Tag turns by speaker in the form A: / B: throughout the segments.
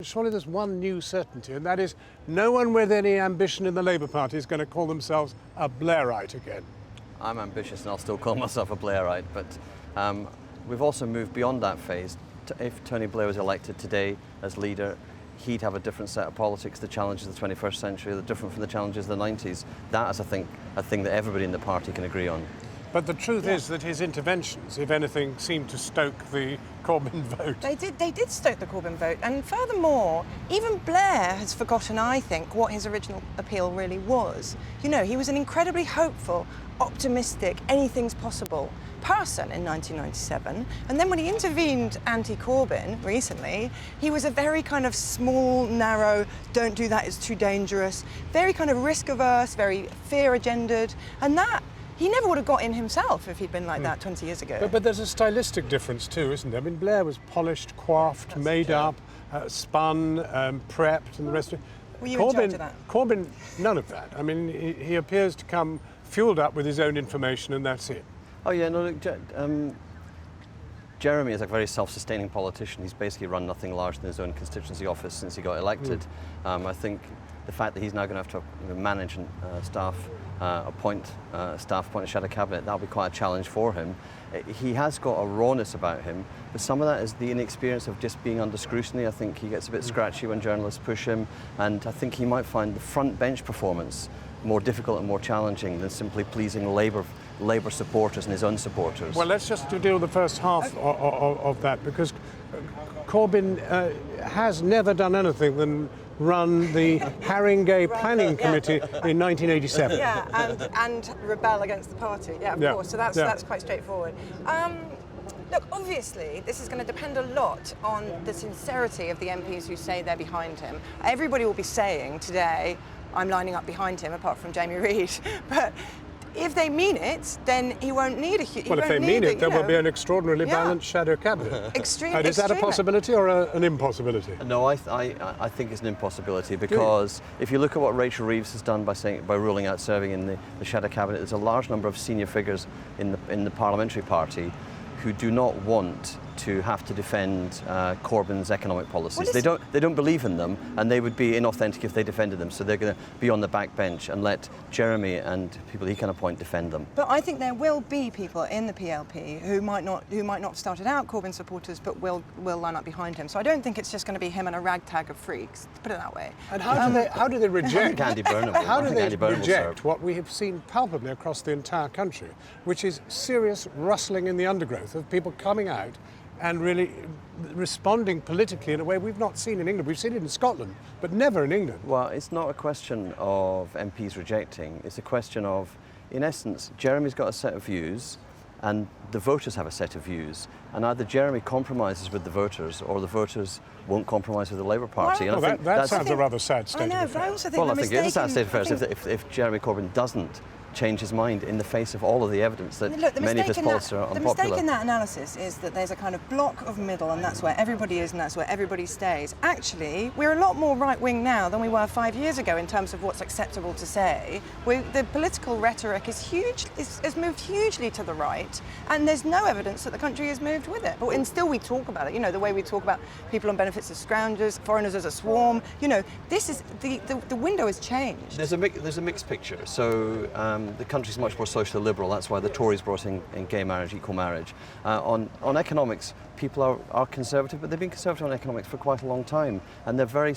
A: Surely there's one new certainty, and that is no one with any ambition in the Labour Party is going to call themselves a Blairite again.
B: I'm ambitious and I'll still call myself a Blairite, but we've also moved beyond that phase. If Tony Blair was elected today as leader, he'd have a different set of politics. The challenges of the 21st century are different from the challenges of the 90s. That is, I think, a thing that everybody in the party can agree on.
A: But the truth is that his interventions, if anything, seem to stoke the Corbyn vote.
C: They did stoke the Corbyn vote. And furthermore, even Blair has forgotten, I think, what his original appeal really was. You know, he was an incredibly hopeful, optimistic, anything's possible person in 1997. And then when he intervened anti-Corbyn recently, he was a very kind of small, narrow, don't do that, it's too dangerous, very kind of risk-averse, very fear-agendered. And that he never would have got in himself if he'd been like that 20 years ago.
A: But there's a stylistic difference too, isn't there? I mean, Blair was polished, coiffed, made up, spun, prepped, and the rest of it.
C: Were you in charge of that?
A: Corbyn, none of that. I mean, he appears to come fueled up with his own information, and that's it.
B: Oh yeah, no, look, Jeremy is a very self-sustaining politician. He's basically run nothing larger than his own constituency office since he got elected. I think the fact that he's now going to have to manage and appoint a shadow cabinet, that'll be quite a challenge for him. He has got a rawness about him, but some of that is the inexperience of just being under scrutiny. I think he gets a bit scratchy when journalists push him, and I think he might find the front bench performance more difficult and more challenging than simply pleasing Labour supporters and his own supporters.
A: Well, let's just deal with the first half of that, because Corbyn has never done anything than run the Haringey Planning Committee in 1987.
C: Yeah, and rebel against the party. Yeah, of course. So that's quite straightforward. Look, obviously, this is going to depend a lot on the sincerity of the MPs who say they're behind him. Everybody will be saying today, I'm lining up behind him, apart from Jamie Reid. But if they mean it, then he won't need a huge...
A: Well, if they mean it, there will be an extraordinarily balanced shadow cabinet.
C: Extremely.
A: Is that a possibility or an impossibility?
B: No, I think it's an impossibility, because if you look at what Rachel Reeves has done by ruling out serving in the shadow cabinet, there's a large number of senior figures in the parliamentary party who do not want to have to defend Corbyn's economic policies. They don't believe in them, and they would be inauthentic if they defended them. So they're going to be on the back bench and let Jeremy and people he can appoint defend them.
C: But I think there will be people in the PLP who might not have started out Corbyn supporters, but will line up behind him. So I don't think it's just going to be him and a ragtag of freaks, to put it that way.
A: And how do they reject? How do they reject what we have seen palpably across the entire country, which is serious rustling in the undergrowth of people coming out and really responding politically in a way we've not seen in England. We've seen it in Scotland, but never in England.
B: Well, it's not a question of MPs rejecting. It's a question of, in essence, Jeremy's got a set of views and the voters have a set of views. And either Jeremy compromises with the voters or the voters won't compromise with the Labour Party.
A: Well, and that sounds a rather sad state of affairs.
C: But I also think
B: it is a sad state of affairs if Jeremy Corbyn doesn't change his mind in the face of all of the evidence that many of his policies are unpopular.
C: The mistake in that analysis is that there's a kind of block of middle, and that's where everybody is and that's where everybody stays. Actually, we're a lot more right-wing now than we were 5 years ago in terms of what's acceptable to say. The political rhetoric has moved hugely to the right, and there's no evidence that the country has moved with it. But still we talk about it, you know, the way we talk about people on benefits as scroungers, foreigners as a swarm. You know, this is the window has changed.
B: There's a mixed picture. So the country's much more socially liberal. That's why the Tories brought in gay marriage, equal marriage. On economics, people are conservative, but they've been conservative on economics for quite a long time, and they're very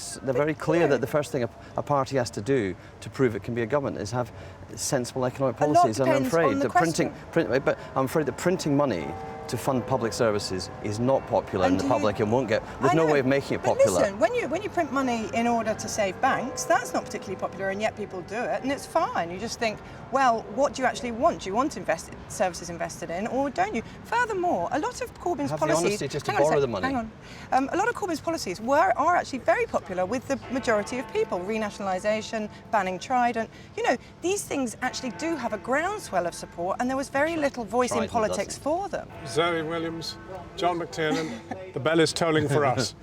B: clear that the first thing a party has to do to prove it can be a government is have sensible economic policies. And I'm afraid that printing money to fund public services is not popular in the public and won't get. There's no way of making it popular.
C: Listen, when you print money in order to save banks, that's not particularly popular, and yet people do it, and it's fine. You just think, well, what do you actually want? Do you want services invested in, or don't you? Furthermore, a lot of Corbyn's policies.
B: Have the honesty just to borrow the money.
C: Hang on. A lot of Corbyn's policies are actually very popular with the majority of people. Renationalisation, banning Trident. You know, these things actually do have a groundswell of support, and there was very little voice in politics for them.
A: Zoe Williams, John McTernan, the bell is tolling for us.